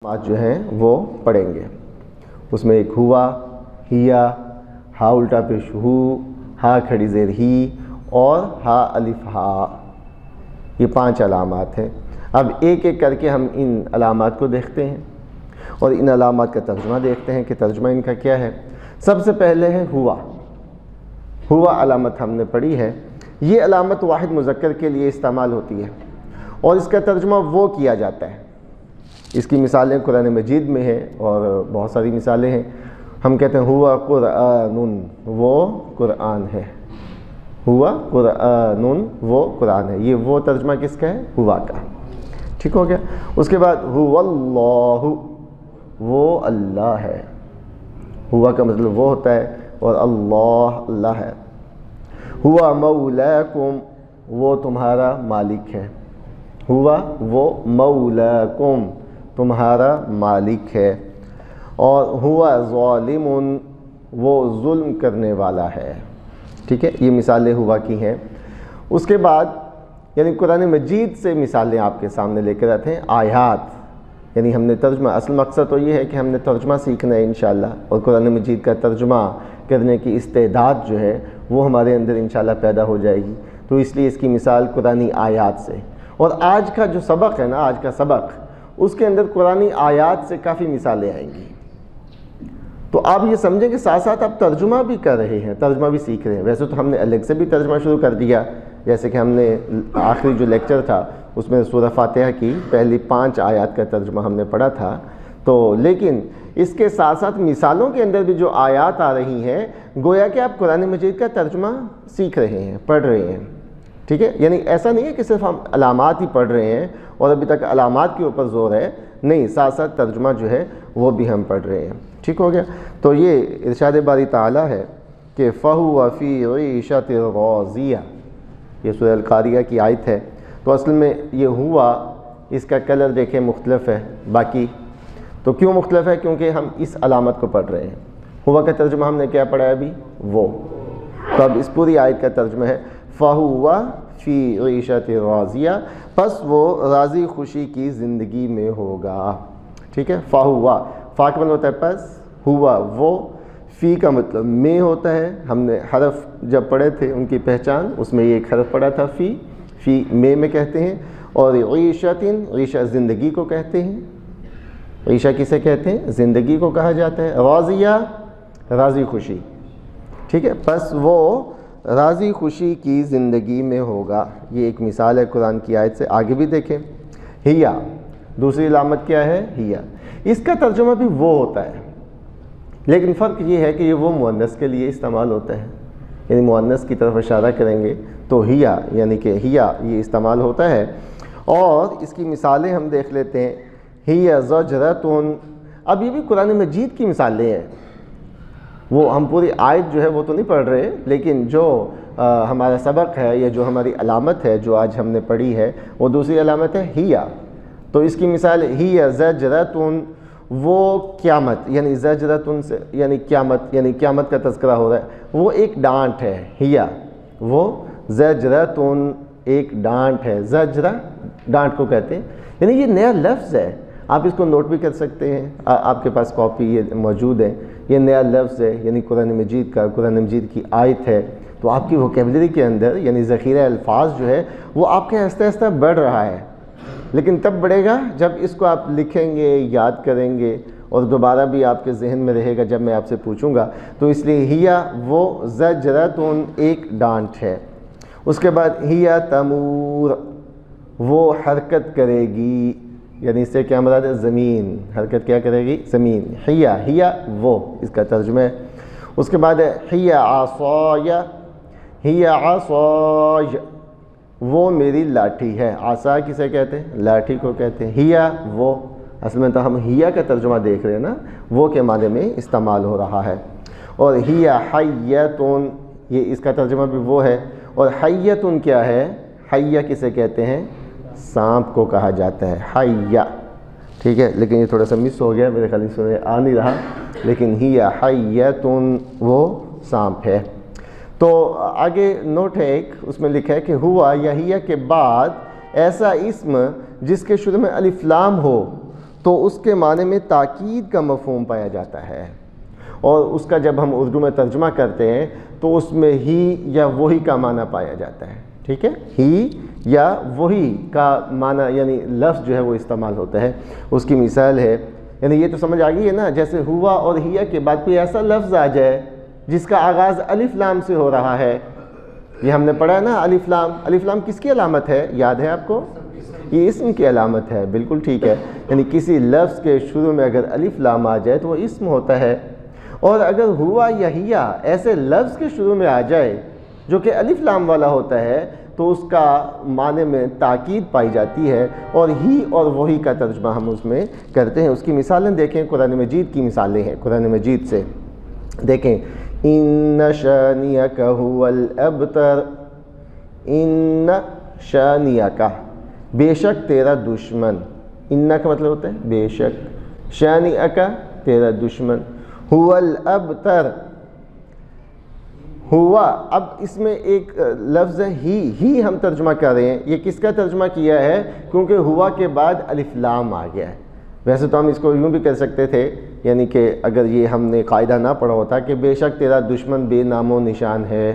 بات جو ہیں وہ پڑھیں گے. اس میں ایک ہوا، ہیا، ہا الٹا پیش ہو، ہا کھڑی زیر ہی اور ہا الف ہا. یہ 5 علامات ہیں. اب ایک ایک کر کے ہم ان علامات کو دیکھتے ہیں اور ان علامات کا ترجمہ دیکھتے ہیں کہ ترجمہ ان کا کیا ہے. سب سے پہلے ہے ہوا. ہوا علامت ہم نے پڑھی ہے. یہ علامت واحد مذکر کے لیے استعمال ہوتی ہے اور اس کا ترجمہ وہ کیا جاتا ہے. اس کی مثالیں قرآن مجید میں ہیں اور بہت ساری مثالیں ہیں. ہم کہتے ہیں ہوا قرآن، وہ قرآن ہے. ہوا قرآن، وہ قرآن ہے. یہ وہ ترجمہ کس کا ہے؟ ہوا کا. ٹھیک ہو گیا. اس کے بعد ہوا اللہ، وہ اللہ ہے. ہوا کا مطلب وہ ہوتا ہے اور اللہ اللہ ہے. ہوا مولاکم، وہ تمہارا مالک ہے. ہوا وہ مولاکم، تمہارا مالک ہے. اور ہوا ظالم، وہ ظلم کرنے والا ہے. ٹھیک ہے، یہ مثالیں ہوا کی ہیں. اس کے بعد یعنی قرآن مجید سے مثالیں آپ کے سامنے لے کر آتے ہیں. آیات یعنی ہم نے ترجمہ، اصل مقصد تو یہ ہے کہ ہم نے ترجمہ سیکھنا ہے انشاءاللہ، اور قرآن مجید کا ترجمہ کرنے کی استعداد جو ہے وہ ہمارے اندر انشاءاللہ پیدا ہو جائے گی. تو اس لیے اس کی مثال قرآنی آیات سے. اور آج کا جو سبق ہے نا، آج کا سبق، اس کے اندر قرآنی آیات سے کافی مثالیں آئیں گی. تو آپ یہ سمجھیں کہ ساتھ ساتھ آپ ترجمہ بھی کر رہے ہیں، ترجمہ بھی سیکھ رہے ہیں. ویسے تو ہم نے الگ سے بھی ترجمہ شروع کر دیا، جیسے کہ ہم نے آخری جو لیکچر تھا اس میں سورہ فاتحہ کی پہلی 5 آیات کا ترجمہ ہم نے پڑھا تھا. تو لیکن اس کے ساتھ ساتھ مثالوں کے اندر بھی جو آیات آ رہی ہیں، گویا کہ آپ قرآن مجید کا ترجمہ سیکھ رہے ہیں، پڑھ رہے ہیں. ٹھیک ہے، یعنی ایسا نہیں ہے کہ صرف ہم علامات ہی پڑھ رہے ہیں اور ابھی تک علامات کے اوپر زور ہے. نہیں، ساتھ ساتھ ترجمہ جو ہے وہ بھی ہم پڑھ رہے ہیں. ٹھیک ہو گیا. تو یہ ارشاد باری تعالیٰ ہے کہ فَهُوَ فِي عِيشَةٍ رَاضِيَةٍ، یہ سورہ القاریہ کی آیت ہے. تو اصل میں یہ ہوا، اس کا کلر دیکھیں مختلف ہے باقی. تو کیوں مختلف ہے؟ کیونکہ ہم اس علامت کو پڑھ رہے ہیں. ہوا کا ترجمہ ہم نے کیا پڑھا ہے ابھی؟ وہ. تو اب اس پوری آیت کا ترجمہ ہے فَهُوَ فِي عِيشَةٍ رَاضِيَةٍ، پس وہ راضی خوشی کی زندگی میں ہوگا. ٹھیک ہے. فَهُوَ، فا کا مطلب ہوتا ہے پس، ہوا وہ، فی کا مطلب میں ہوتا ہے. ہم نے حرف جب پڑھے تھے ان کی پہچان، اس میں یہ ایک حرف پڑھا تھا فی میں کہتے ہیں. اور عیشتن، عیشہ زندگی کو کہتے ہیں. عیشہ کسے کہتے ہیں؟ زندگی کو کہا جاتا ہے. راضیہ، راضی خوشی. ٹھیک ہے، پس وہ راضی خوشی کی زندگی میں ہوگا. یہ ایک مثال ہے قرآن کی آیت سے. آگے بھی دیکھیں. ہیا، دوسری علامت کیا ہے؟ ہیا. اس کا ترجمہ بھی وہ ہوتا ہے، لیکن فرق یہ ہے کہ یہ وہ مؤنث کے لیے استعمال ہوتا ہے. یعنی مؤنث کی طرف اشارہ کریں گے تو ہیا، یعنی کہ ہیا یہ استعمال ہوتا ہے. اور اس کی مثالیں ہم دیکھ لیتے ہیں. ہیا زجرتن، اب یہ بھی قرآن مجید کی مثالیں ہیں. وہ ہم پوری آیت جو ہے وہ تو نہیں پڑھ رہے، لیکن جو ہمارا سبق ہے یا جو ہماری علامت ہے جو آج ہم نے پڑھی ہے، وہ دوسری علامت ہے ہیا. تو اس کی مثال ہیا زجرتن، وہ قیامت، یعنی زجرتن سے یعنی قیامت کا تذکرہ ہو رہا ہے. وہ ایک ڈانٹ ہے. ہیا وہ، زجرتن ایک ڈانٹ ہے. زجرہ ڈانٹ کو کہتے ہیں. یعنی یہ نیا لفظ ہے. آپ اس کو نوٹ بھی کر سکتے ہیں، آپ کے پاس کاپی یہ موجود ہے. یہ نیا لفظ ہے، یعنی قرآن مجید کا، قرآن مجید کی آیت ہے. تو آپ کی ووکیبلری کے اندر یعنی ذخیرہ الفاظ جو ہے وہ آپ کے آہستہ آہستہ بڑھ رہا ہے. لیکن تب بڑھے گا جب اس کو آپ لکھیں گے، یاد کریں گے اور دوبارہ بھی آپ کے ذہن میں رہے گا جب میں آپ سے پوچھوں گا. تو اس لیے ہیا وہ، زجرتن ایک ڈانٹ ہے. اس کے بعد ہیا تمور، وہ حرکت کرے گی. یعنی اس سے کیا مراد ہے؟ زمین. حرکت کیا کرے گی؟ زمین. ہیا وہ، اس کا ترجمہ ہے. اس کے بعد ہے ہیا عصایا، ہیا عصایا، وہ میری لاٹھی ہے. عصا کسے کہتے ہیں؟ لاٹھی کو کہتے ہیں. ہیا وہ، اصل میں تو ہم ہیا کا ترجمہ دیکھ رہے ہیں نا، وہ کے معنی میں استعمال ہو رہا ہے. اور ہیا حیتن، یہ اس کا ترجمہ بھی وہ ہے. اور حیتن کیا ہے؟ حیہ کسے کہتے ہیں؟ سانپ کو کہا جاتا ہے. حیہ. ٹھیک ہے، لیکن یہ تھوڑا سا مس ہو گیا، میرے خیال سے آ نہیں رہا. لیکن ہیا حیتن، وہ سانپ ہے. تو آگے نوٹ ہے ایک، اس میں لکھا ہے کہ ہوا یا ہیا کے بعد ایسا اسم جس کے شروع میں الف لام ہو تو اس کے معنی میں تاکید کا مفہوم پایا جاتا ہے، اور اس کا جب ہم اردو میں ترجمہ کرتے ہیں تو اس میں ہی یا وہی کا معنی پایا جاتا ہے، ٹھیک ہے، ہی یا وہی کا معنی یعنی لفظ جو ہے وہ استعمال ہوتا ہے۔ اس کی مثال ہے، یعنی یہ تو سمجھ آ گئی ہے نا، جیسے ہوا اور ہیا کے بعد کوئی ایسا لفظ آ جائے جس کا آغاز الف لام سے ہو رہا ہے، یہ ہم نے پڑھا ہے نا، الف لام۔ الف لام کس کی علامت ہے، یاد ہے آپ کو؟ یہ اسم کی علامت ہے، بالکل ٹھیک ہے، یعنی کسی لفظ کے شروع میں اگر الف لام آ جائے تو وہ اسم ہوتا ہے، اور اگر ہوا یا ہیا ایسے لفظ کے شروع میں آ جائے جو کہ الف لام والا ہوتا ہے تو اس کا معنی میں تاکید پائی جاتی ہے، اور ہی اور وہی کا ترجمہ ہم اس میں کرتے ہیں۔ اس کی مثالیں دیکھیں، قرآن مجید کی مثالیں ہیں، قرآن مجید سے دیکھیں، ان شانئک هو الابتر، ان شانئک، بے شک تیرا دشمن، ان کا مطلب ہوتا ہے بے شک، شانئک تیرا دشمن، هو الابتر، ہوا، اب اس میں ایک لفظ ہے ہی ہم ترجمہ کر رہے ہیں، یہ کس کا ترجمہ کیا ہے؟ کیونکہ ہوا کے بعد الف لام آ گیا ہے۔ ویسے تو ہم اس کو یوں بھی کر سکتے تھے، یعنی کہ اگر یہ ہم نے قاعدہ نہ پڑھا ہوتا کہ بے شک تیرا دشمن بے نام و نشان ہے،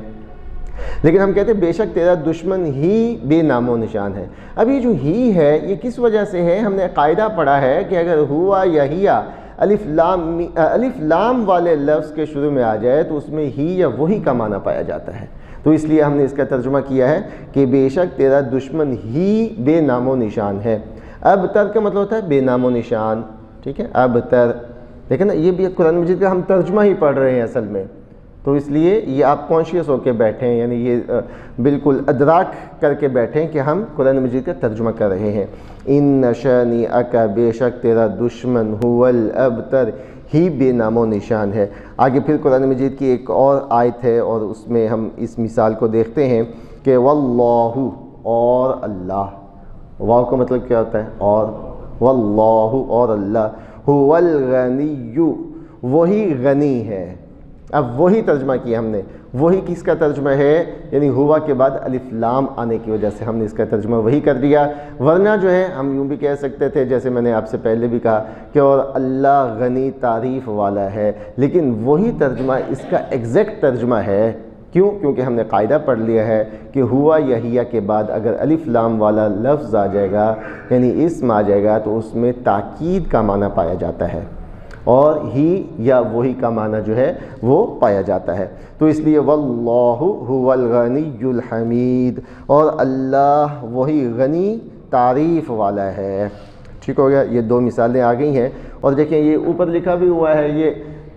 لیکن ہم کہتے ہیں بے شک تیرا دشمن ہی بے نام و نشان ہے۔ اب یہ جو ہی ہے یہ کس وجہ سے ہے؟ ہم نے قاعدہ پڑھا ہے کہ اگر ہوا یا ہیا الف لام والے لفظ کے شروع میں آ جائے تو اس میں ہی یا وہی کا معنی پایا جاتا ہے، تو اس لیے ہم نے اس کا ترجمہ کیا ہے کہ بے شک تیرا دشمن ہی بے نام و نشان ہے۔ ابتر کا مطلب ہوتا ہے بے نام و نشان، ٹھیک ہے، ابتر، دیکھیں نا، یہ بھی قرآن مجید کا ہم ترجمہ ہی پڑھ رہے ہیں اصل میں، تو اس لیے یہ آپ کانشیس ہو کے بیٹھیں، یعنی یہ بالکل ادراک کر کے بیٹھیں کہ ہم قرآن مجید کا ترجمہ کر رہے ہیں۔ ان شانئک، بے شک تیرا دشمن، هو الابتر، ہی بے نام و نشان ہے۔ آگے پھر قرآن مجید کی ایک اور آیت ہے اور اس میں ہم اس مثال کو دیکھتے ہیں کہ واللہ، اور اللہ، واو کا مطلب کیا ہوتا ہے؟ اور، واللہ، اور اللہ، هو الغنی، وہی غنی ہے۔ اب وہی ترجمہ کیا ہم نے، وہی کس کا ترجمہ ہے؟ یعنی ہوا کے بعد الف لام آنے کی وجہ سے ہم نے اس کا ترجمہ وہی کر دیا، ورنہ جو ہے ہم یوں بھی کہہ سکتے تھے جیسے میں نے آپ سے پہلے بھی کہا کہ اور اللہ غنی تعریف والا ہے، لیکن وہی ترجمہ اس کا ایگزیکٹ ترجمہ ہے۔ کیوں؟ کیونکہ ہم نے قاعدہ پڑھ لیا ہے کہ ہوا یا ہیا کے بعد اگر الف لام والا لفظ آ جائے گا یعنی اسم آ جائے گا تو اس میں تاکید کا معنی پایا جاتا ہے، اور ہی یا وہی کا معنی جو ہے وہ پایا جاتا ہے۔ تو اس لیے واللہ هو الغنی الحمید، اور اللہ وہی غنی تعریف والا ہے۔ ٹھیک ہو گیا، یہ دو مثالیں آ گئی ہیں، اور دیکھیں یہ اوپر لکھا بھی ہوا ہے، یہ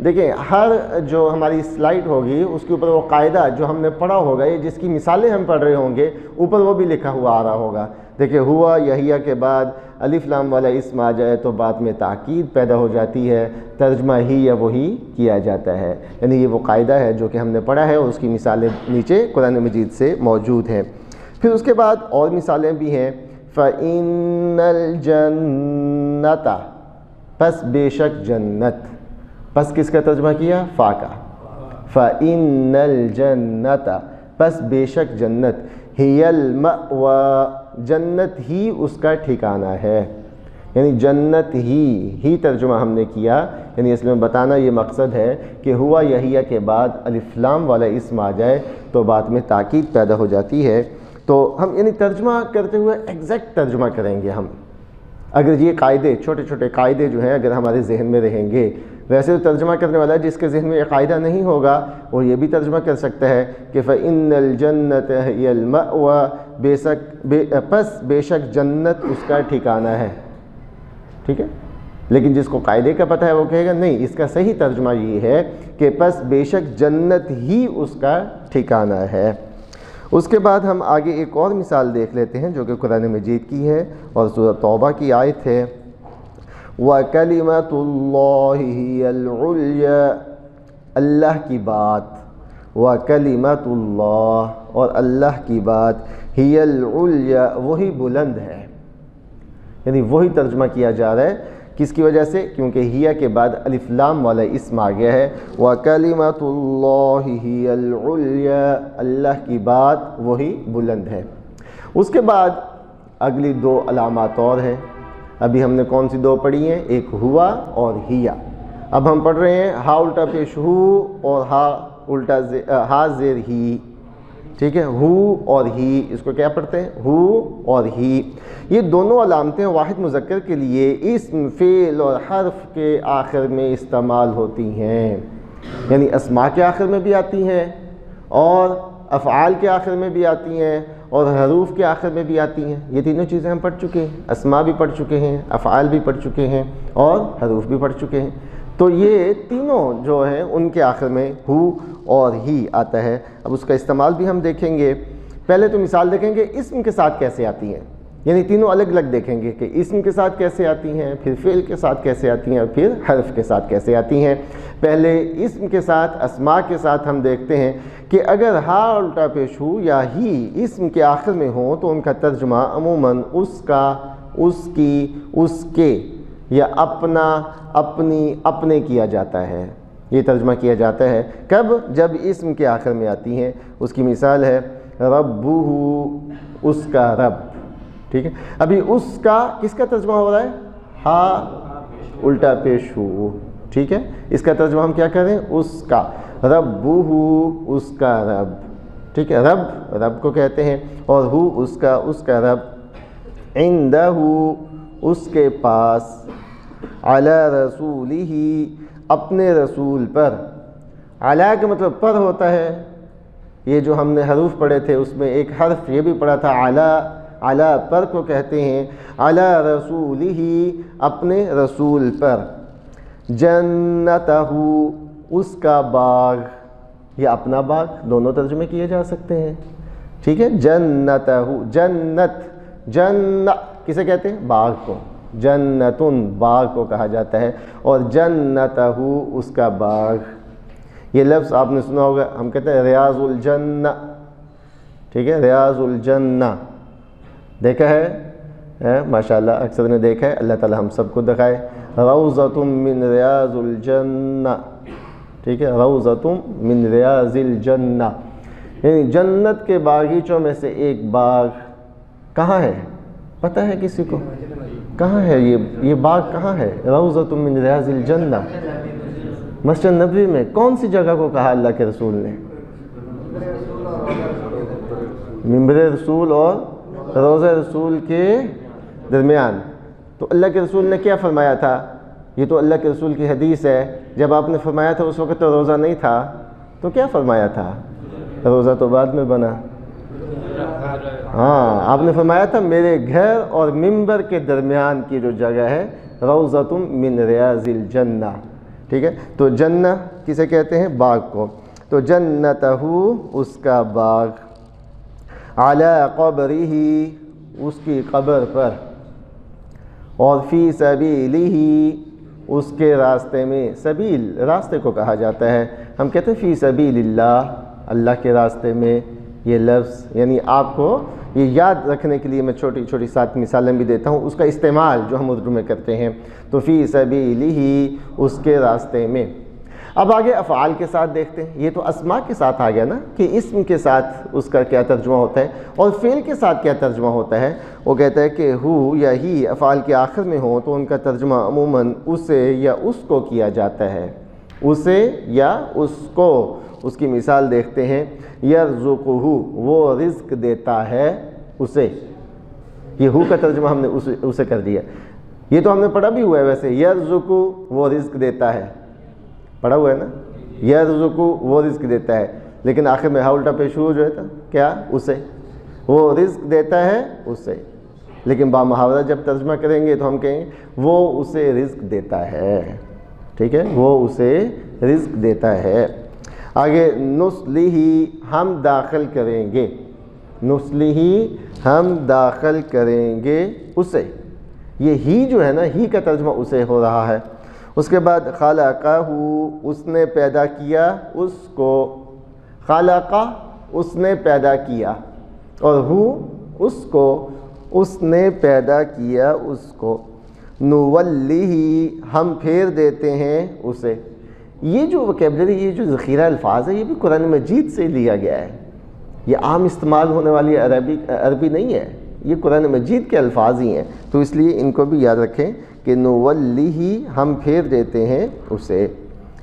دیکھیں ہر جو ہماری سلائیڈ ہوگی اس کے اوپر وہ قاعدہ جو ہم نے پڑھا ہوگا، یہ جس کی مثالیں ہم پڑھ رہے ہوں گے اوپر وہ بھی لکھا ہوا آ رہا ہوگا۔ دیکھیں ہوا یا ہیا کے بعد الف لام والا اسم آ جائے تو بعد میں تاکید پیدا ہو جاتی ہے، ترجمہ ہی یا وہی کیا جاتا ہے، یعنی یہ وہ قاعدہ ہے جو کہ ہم نے پڑھا ہے اور اس کی مثالیں نیچے قرآن مجید سے موجود ہیں۔ پھر اس کے بعد اور مثالیں بھی ہیں، فَإِنَّ الْجَنَّةَ، پس بے شک جنت، پس کس کا ترجمہ کیا؟ فا کا، فَإِنَّ الْجَنَّةَ، پس بے شک جنت، ہِيَ الْمَأْوَى، جنت ہی اس کا ٹھکانہ ہے، یعنی جنت ہی ترجمہ ہم نے کیا، یعنی اس میں بتانا یہ مقصد ہے کہ ہوا یا ہیا کے بعد الف لام والا اسم آ جائے تو بعد میں تاکید پیدا ہو جاتی ہے۔ تو ہم یعنی ترجمہ کرتے ہوئے ایگزیکٹ ترجمہ کریں گے ہم، اگر یہ قاعدے چھوٹے چھوٹے قاعدے جو ہیں اگر ہمارے ذہن میں رہیں گے۔ ویسے تو ترجمہ کرنے والا جس کے ذہن میں یہ قاعدہ نہیں ہوگا وہ یہ بھی ترجمہ کر سکتا ہے کہ فَإِنَّ الْجَنَّةَ هِيَ الْمَأْوَى، پس بے شک جنت اس کا ٹھکانہ ہے، ٹھیک ہے، لیکن جس کو قاعدے کا پتہ ہے وہ کہے گا نہیں، اس کا صحیح ترجمہ یہ ہے کہ پس بے شک جنت ہی اس کا ٹھکانہ ہے۔ اس کے بعد ہم آگے ایک اور مثال دیکھ لیتے ہیں جو کہ قرآن مجید کی ہے اور سورہ توبہ کی آیت ہے، وَكَلِمَةُ اللَّهِ هِيَ الْعُلْيَا، اللہ کی بات، وَكَلِمَةُ اللَّهِ، اور اللہ کی بات، هِيَ الْعُلْيَا، وہی بلند ہے، یعنی وہی ترجمہ کیا جا رہا ہے، کس کی وجہ سے؟ کیونکہ ہیا کے بعد الف لام والا اسم آ گیا ہے، وَكَلِمَةُ اللَّهِ هِيَ الْعُلْيَا، اللہ کی بات وہی بلند ہے۔ اس کے بعد اگلی دو علامات اور ہیں، ابھی ہم نے کون سی دو پڑھی ہیں؟ ایک ہوا اور ہیا۔ اب ہم پڑھ رہے ہیں ہا الٹا پیش ہو اور ہا زیر ہی، ٹھیک ہے، ہو اور ہی، اس کو کیا پڑھتے ہیں؟ ہو اور ہی۔ یہ دونوں علامتیں واحد مذکر کے لیے اسم، فعل اور حرف کے آخر میں استعمال ہوتی ہیں، یعنی اسماء کے آخر میں بھی آتی ہیں اور افعال کے آخر میں بھی آتی ہیں اور حروف کے آخر میں بھی آتی ہیں۔ یہ تینوں چیزیں ہم پڑھ چکے ہیں، اسماء بھی پڑھ چکے ہیں، افعال بھی پڑھ چکے ہیں اور حروف بھی پڑھ چکے ہیں۔ تو یہ تینوں جو ہیں ان کے آخر میں ہو اور ہی آتا ہے۔ اب اس کا استعمال بھی ہم دیکھیں گے۔ پہلے تو مثال دیکھیں گے اسم کے ساتھ کیسے آتی ہیں، یعنی تینوں الگ الگ دیکھیں گے کہ اسم کے ساتھ کیسے آتی ہیں، پھر فعل کے ساتھ کیسے آتی ہیں اور پھر حرف کے ساتھ کیسے آتی ہیں۔ پہلے اسم کے ساتھ، اسماء کے ساتھ ہم دیکھتے ہیں کہ اگر ہا الٹا پیش ہو یا ہی اسم کے آخر میں ہوں تو ان کا ترجمہ عموماً اس کا، اس کی، اس کے یا اپنا، اپنی، اپنے کیا جاتا ہے۔ یہ ترجمہ کیا جاتا ہے کب؟ جب اسم کے آخر میں آتی ہیں۔ اس کی مثال ہے ربہ، اس کا رب، ٹھیک ہے۔ ابھی اس کا کس کا ترجمہ ہو رہا ہے؟ ہا الٹا پیش ہو، ٹھیک ہے۔ اس کا ترجمہ ہم کیا کریں؟ اس کا، ربہ، اس کا رب، ٹھیک ہے۔ رب، رب کو کہتے ہیں، اور ہو اس کا، اس کا رب، عندہ، اس کے پاس، علی رسولہ، اپنے رسول پر۔ علی کا مطلب پر ہوتا ہے، یہ جو ہم نے حروف پڑھے تھے اس میں ایک حرف یہ بھی پڑھا تھا علی، علی پر کو کہتے ہیں، علی رسولہ، اپنے رسول پر۔ جنتہ، اس کا باغ، یا اپنا باغ، دونوں ترجمے کیے جا سکتے ہیں، ٹھیک ہے۔ جنتہ، جنت، جنت کسے کہتے ہیں؟ باغ کو، جنتن، باغ کو کہا جاتا ہے، اور جنتہ، اس کا باغ۔ یہ لفظ آپ نے سنا ہوگا، ہم کہتے ہیں ریاض الجنہ، ٹھیک ہے، ریاض الجنہ، دیکھا ہے ماشاءاللہ، اکثر نے دیکھا ہے، اللہ تعالی ہم سب کو دکھائے۔ روضۃ من ریاض الجنہ، ٹھیک ہے، روضۃ من ریاض الجنہ، یعنی جنت کے باغیچوں میں سے ایک باغ۔ کہاں ہے؟ پتہ ہے کسی کو؟ کہاں ہے یہ باغ کہاں ہے؟ روضۃ من ریاض الجنہ، مسجد نبوی میں۔ کون سی جگہ کو کہا اللہ کے رسول نے؟ منبر رسول اور روضہ رسول کے درمیان۔ تو اللہ کے رسول نے کیا فرمایا تھا؟ یہ تو اللہ کے رسول کی حدیث ہے، جب آپ نے فرمایا تھا اس وقت تو روضہ نہیں تھا، تو کیا فرمایا تھا؟ روضہ تو بعد میں بنا۔ ہاں، آپ نے فرمایا تھا میرے گھر اور منبر کے درمیان کی جو جگہ ہے، روضۃ من ریاض الجنہ، ٹھیک ہے۔ تو جنہ کسے کہتے ہیں؟ باغ کو۔ تو جنتہ، اس کا باغ، علی قبرہ، اس کی قبر پر، اور فی سبیلہ، اس کے راستے میں۔ سبیل راستے کو کہا جاتا ہے، ہم کہتے ہیں فی سبیل اللہ، اللہ کے راستے میں۔ یہ لفظ یعنی آپ کو یہ یاد رکھنے کے لیے میں چھوٹی چھوٹی 7 مثالیں بھی دیتا ہوں، اس کا استعمال جو ہم اردو میں کرتے ہیں۔ تو فی سبیلہ، اس کے راستے میں۔ اب آگے افعال کے ساتھ دیکھتے ہیں۔ یہ تو اسماء کے ساتھ آ گیا نا کہ اسم کے ساتھ اس کا کیا ترجمہ ہوتا ہے، اور فعل کے ساتھ کیا ترجمہ ہوتا ہے۔ وہ کہتا ہے کہ ہو یا ہی افعال کے آخر میں ہو تو ان کا ترجمہ عموماً اسے یا اس کو کیا جاتا ہے، اسے یا اس کو۔ اس کی مثال دیکھتے ہیں، یرزقہ، وہ رزق دیتا ہے اسے۔ یہ ہو کا ترجمہ ہم نے اسے کر دیا۔ یہ تو ہم نے پڑھا بھی ہوا ہے ویسے، یرزقہ، وہ رزق دیتا ہے، پڑھا ہوا ہے نا، یرزقہ، وہ رزق دیتا ہے، لیکن آخر میں ہا الٹا پیش ہو جو ہے تھا کیا؟ اسے، وہ رزق دیتا ہے اسے۔ لیکن با محاورہ جب ترجمہ کریں گے تو ہم کہیں گے وہ اسے رزق دیتا ہے، ٹھیک ہے، وہ اسے رزق دیتا ہے۔ آگے نصلہ، ہم داخل کریں گے، نصلہ، ہم داخل کریں گے اسے۔ یہ ہی جو ہے نا، ہی کا ترجمہ اسے ہو رہا ہے۔ اس کے بعد خلقہ، اس نے پیدا کیا اس کو، خلقہ، اس نے پیدا کیا، اور ہو، اس کو، اس نے پیدا کیا اس کو۔ نولہ، ہم پھیر دیتے ہیں اسے۔ یہ جو وکیبلری، یہ جو ذخیرہ الفاظ ہے، یہ بھی قرآن مجید سے لیا گیا ہے، یہ عام استعمال ہونے والی عربی نہیں ہے، یہ قرآن مجید کے الفاظ ہی ہیں، تو اس لیے ان کو بھی یاد رکھیں کہ نولیہ ہم پھیر دیتے ہیں اسے۔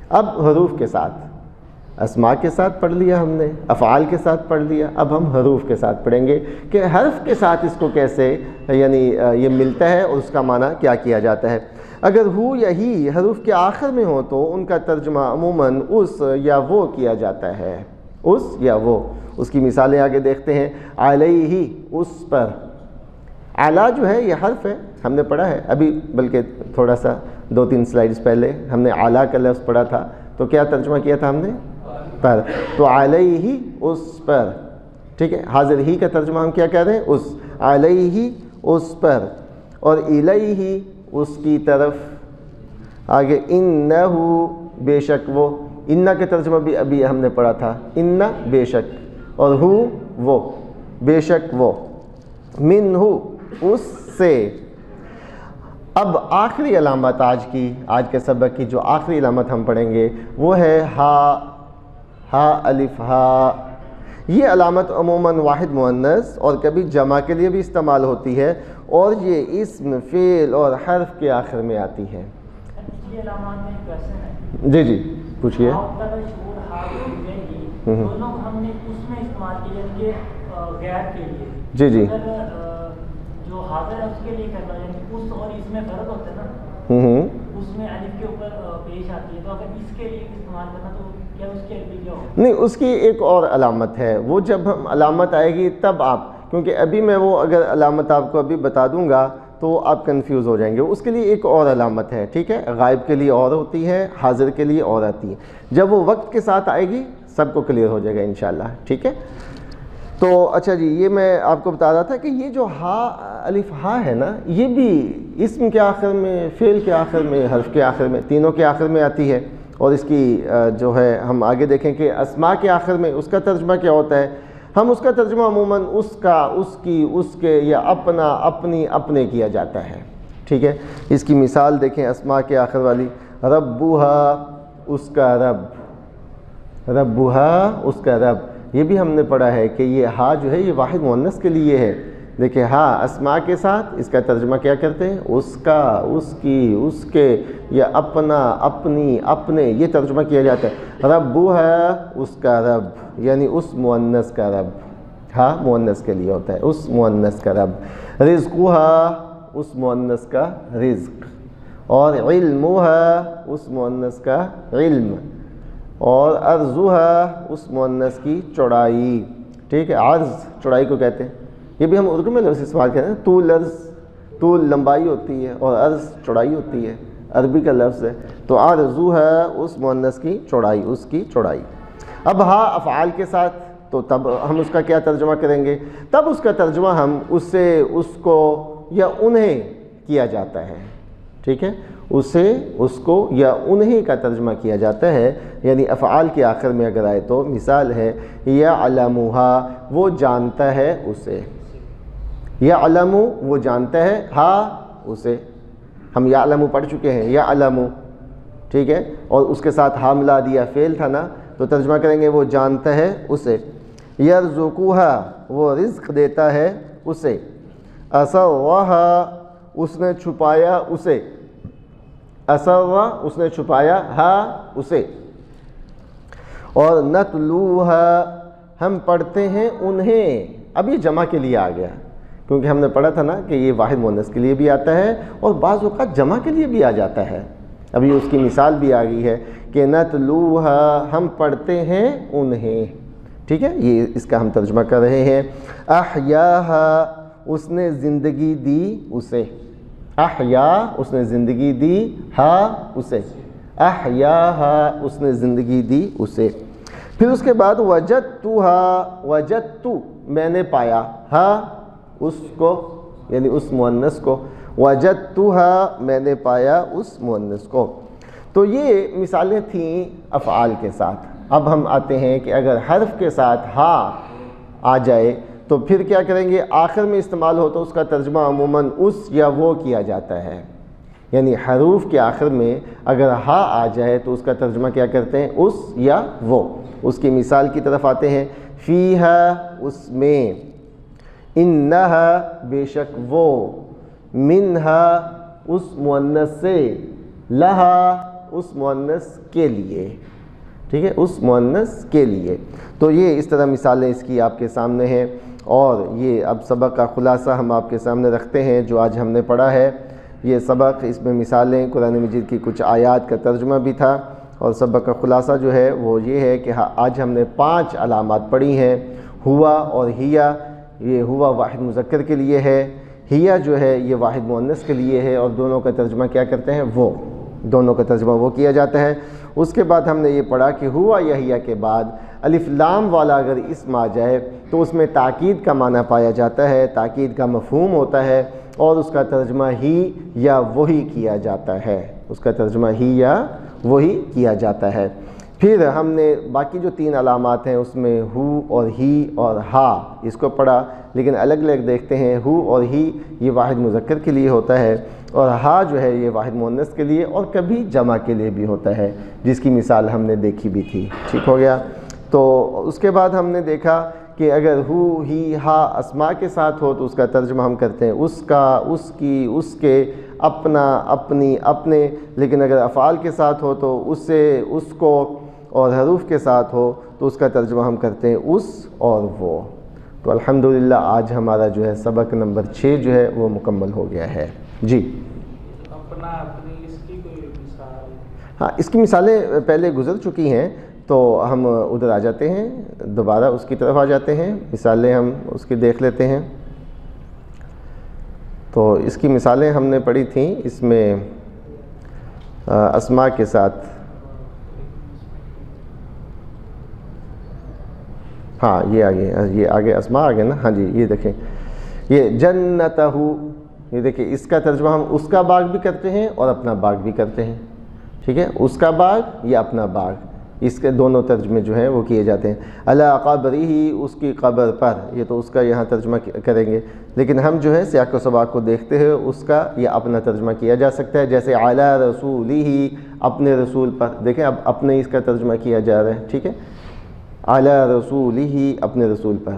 اب حروف کے ساتھ، اسماء کے ساتھ پڑھ لیا ہم نے، افعال کے ساتھ پڑھ لیا، اب ہم حروف کے ساتھ پڑھیں گے کہ حرف کے ساتھ اس کو کیسے یعنی یہ ملتا ہے اور اس کا معنی کیا کیا جاتا ہے۔ اگر ہو یا ہی حروف کے آخر میں ہو تو ان کا ترجمہ عموماً اس یا وہ کیا جاتا ہے، اس یا وہ۔ اس کی مثالیں آگے دیکھتے ہیں۔ علیہ، اس پر۔ اعلیٰ جو ہے یہ حرف ہے، ہم نے پڑھا ہے ابھی، بلکہ تھوڑا سا 2-3 سلائیڈز پہلے ہم نے اعلیٰ کا لفظ پڑھا تھا، تو کیا ترجمہ کیا تھا ہم نے؟ پر۔ تو علیہ، اس پر، ٹھیک ہے۔ حاضر ہی کا ترجمہ ہم کیا کہہ رہے ہیں؟ اس۔ علیہ، اس پر، اور الیہ، اس کی طرف۔ آگے انہ، بے شک وہ۔ انہ کا ترجمہ بھی ابھی ہم نے پڑھا تھا، انہ بے شک، اور ہو وہ، بے شک وہ۔ منہ، اس سے۔ اب آخری علامت آج کے سبق کی جو آخری علامت ہم پڑھیں گے وہ ہے ہا، ہا الف ہا۔ یہ علامت عموماً واحد مؤنث اور کبھی جمع کے لیے بھی استعمال ہوتی ہے، اور یہ اسم، فعل اور حرف کے آخر میں آتی ہے۔ یہ علامات میں کویسچن ہے۔ جی جی پوچھئے۔ دونوں ہم نے اس میں استعمال کیا کہ غیر کے لیے۔ جی جی۔ جو حاضر ہے اس کے لیے کرنا، یعنی اس اور اس میں فرق ہوتا ہے نا، اس میں الف کے اوپر پیش آتی ہے، تو اگر اس کے لیے استعمال کرنا تو کیا اس کے عربی کیا ہوگا؟ نہیں، اس کی ایک اور علامت ہے، وہ جب ہم علامت آئے گی تب آپ، کیونکہ ابھی میں وہ اگر علامت آپ کو ابھی بتا دوں گا تو آپ کنفیوز ہو جائیں گے۔ اس کے لیے ایک اور علامت ہے، ٹھیک ہے۔ غائب کے لیے اور ہوتی ہے، حاضر کے لیے اور آتی ہے۔ جب وہ وقت کے ساتھ آئے گی سب کو کلیئر ہو جائے گا انشاءاللہ، ٹھیک ہے۔ تو اچھا جی، یہ میں آپ کو بتا رہا تھا کہ یہ جو ہا الف ہا ہے نا، یہ بھی اسم کے آخر میں، فعل کے آخر میں، حرف کے آخر میں، تینوں کے آخر میں آتی ہے۔ اور اس کی جو ہے ہم آگے دیکھیں کہ اسماء کے آخر میں اس کا ترجمہ کیا ہوتا ہے۔ ہم اس کا ترجمہ عموماً اس کا، اس کی، اس کے، یا اپنا، اپنی، اپنے کیا جاتا ہے، ٹھیک ہے۔ اس کی مثال دیکھیں اسماء کے آخر والی، ربھا، اس کا رب، ربھا، اس کا رب۔ یہ بھی ہم نے پڑھا ہے کہ یہ ہا جو ہے یہ واحد مؤنث کے لیے ہے۔ دیکھیں ہا اسماء کے ساتھ اس کا ترجمہ کیا کرتے ہیں؟ اس کا، اس کی، اس کے، یا اپنا، اپنی، اپنے، یہ ترجمہ کیا جاتا ہے۔ ربھا، اس کا رب، یعنی اس مؤنث کا رب۔ ہا مؤنث کے لیے ہوتا ہے، اس مؤنث کا رب۔ رزقھا، اس مؤنث کا رزق، اور علمھا، اس مؤنث کا علم، اور عرضھا، اس مؤنث کی چوڑائی، ٹھیک ہے۔ عرض چوڑائی کو کہتے ہیں، یہ بھی ہم اردو میں لفظ استعمال کرتے ہیں۔ طول، عرض، طول لمبائی ہوتی ہے اور عرض چوڑائی ہوتی ہے، عربی کا لفظ ہے۔ تو عرضھا، اس مؤنث کی چوڑائی، اس کی چوڑائی۔ اب ہا افعال کے ساتھ، تو تب ہم اس کا کیا ترجمہ کریں گے؟ تب اس کا ترجمہ ہم اسے، اس کو، یا انہیں کیا جاتا ہے، ٹھیک ہے۔ اسے، اس کو، یا انہیں کا ترجمہ کیا جاتا ہے، یعنی افعال کے آخر میں اگر آئے تو مثال ہے یعلمھا، وہ جانتا ہے اسے، یعلم، وہ جانتا ہے، ہا، اسے۔ ہم یعلم پڑھ چکے ہیں، یعلم، ٹھیک ہے۔ اور اس کے ساتھ ہا ملا دیا، فعل تھا نا، تو ترجمہ کریں گے وہ جانتا ہے اسے۔ یرزقھا، وہ رزق دیتا ہے اسے۔ اسرھا، اس نے چھپایا اسے، اسرّ، اس نے چھپایا، ہا، اسے۔ اور نتلوھا، ہم پڑھتے ہیں انہیں۔ اب یہ جمع کے لیے آ گیا، کیونکہ ہم نے پڑھا تھا نا کہ یہ واحد مؤنث کے لیے بھی آتا ہے اور بعض اوقات جمع کے لیے بھی آ جاتا ہے۔ ابھی اس کی مثال بھی آ گئی ہے کہ نتلوھا، ہم پڑھتے ہیں انہیں، ٹھیک ہے۔ یہ اس کا ہم ترجمہ کر رہے ہیں۔ احیاھا، اس نے زندگی دی اسے، احیا، اس نے زندگی دی، ہا، اسے۔ احیاھا، اس نے زندگی دی اسے۔ پھر اس کے بعد وجدتھا، وجدت، میں نے پایا، ہا، اس کو، یعنی اس مؤنث کو، وجدتھا، میں نے پایا اس مؤنث کو۔ تو یہ مثالیں تھیں افعال کے ساتھ۔ اب ہم آتے ہیں کہ اگر حرف کے ساتھ ہا آ جائے تو پھر کیا کریں گے؟ آخر میں استعمال ہو تو اس کا ترجمہ عموماً اس یا وہ کیا جاتا ہے، یعنی حروف کے آخر میں اگر ہا آ جائے تو اس کا ترجمہ کیا کرتے ہیں؟ اس یا وہ۔ اس کی مثال کی طرف آتے ہیں۔ فیہا، اس میں، انہا بے شک وہ، منہا اس مؤنث سے، لہا اس مؤنث کے لیے، ٹھیک ہے، اس مؤنث کے لیے۔ تو یہ اس طرح مثالیں اس کی آپ کے سامنے ہیں، اور یہ اب سبق کا خلاصہ ہم آپ کے سامنے رکھتے ہیں جو آج ہم نے پڑھا ہے۔ یہ سبق، اس میں مثالیں، قرآن مجید کی کچھ آیات کا ترجمہ بھی تھا، اور سبق کا خلاصہ جو ہے وہ یہ ہے کہ آج ہم نے 5 علامات پڑھی ہیں۔ ہوا اور ہیا، یہ ہوا واحد مذکر کے لیے ہے، ہیا جو ہے یہ واحد مؤنث کے لیے ہے، اور دونوں کا ترجمہ کیا کرتے ہیں؟ وہ، دونوں کا ترجمہ وہ کیا جاتا ہے۔ اس کے بعد ہم نے یہ پڑھا کہ ہوا یا ہیا کے بعد الف لام والا اگر اسم آ جائے تو اس میں تاکید کا معنی پایا جاتا ہے، تاکید کا مفہوم ہوتا ہے، اور اس کا ترجمہ ہی یا وہی کیا جاتا ہے، اس کا ترجمہ ہی یا وہی کیا جاتا ہے۔ پھر ہم نے باقی جو 3 علامات ہیں اس میں ہو اور ہی اور ہا اس کو پڑھا، لیکن الگ الگ دیکھتے ہیں۔ ہو اور ہی یہ واحد مذکر کے لیے ہوتا ہے، اور ہا جو ہے یہ واحد مؤنث کے لیے، اور کبھی جمع کے لیے بھی ہوتا ہے، جس کی مثال ہم نے دیکھی بھی تھی، ٹھیک ہو گیا۔ تو اس کے بعد ہم نے دیکھا کہ اگر ہو ہی ہا اسماء کے ساتھ ہو تو اس کا ترجمہ ہم کرتے ہیں اس کا، اس کی، اس کے، اپنا، اپنی، اپنے، لیکن اگر افعال کے ساتھ ہو تو اس سے، اس کو، اور حروف کے ساتھ ہو تو اس کا ترجمہ ہم کرتے ہیں اس اور وہ۔ تو الحمدللہ آج ہمارا جو ہے سبق نمبر 6 جو ہے وہ مکمل ہو گیا ہے۔ جی اپنا، اپنی، اس کی کوئی مثال؟ ہاں، اس کی مثالیں پہلے گزر چکی ہیں، تو ہم ادھر آ جاتے ہیں، دوبارہ اس کی طرف آ جاتے ہیں، مثالیں ہم اس کی دیکھ لیتے ہیں۔ تو اس کی مثالیں ہم نے پڑھی تھیں، اس میں اسماء کے ساتھ، ہاں یہ آگے اسماء آگے نا، ہاں جی، یہ دیکھیں، یہ جنتہ، یہ دیکھیں اس کا ترجمہ ہم اس کا باغ بھی کرتے ہیں اور اپنا باغ بھی کرتے ہیں، ٹھیک ہے، اس کا باغ یا اپنا باغ، اس کے دونوں ترجمے جو ہیں وہ کیے جاتے ہیں۔ علی قبرہ، اس کی قبر پر، یہ تو اس کا یہاں ترجمہ کریں گے، لیکن ہم جو ہے سیاق و سباق کو دیکھتے ہیں، اس کا یا اپنا ترجمہ کیا جا سکتا ہے، جیسے علی رسولہ، اپنے رسول پر، دیکھیں اب اپنے اس کا ترجمہ کیا جا رہا ہے، ٹھیک ہے، علی رسولہ، اپنے رسول پر،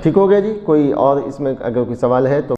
ٹھیک ہو گیا جی۔ کوئی اور اس میں اگر کوئی سوال ہے تو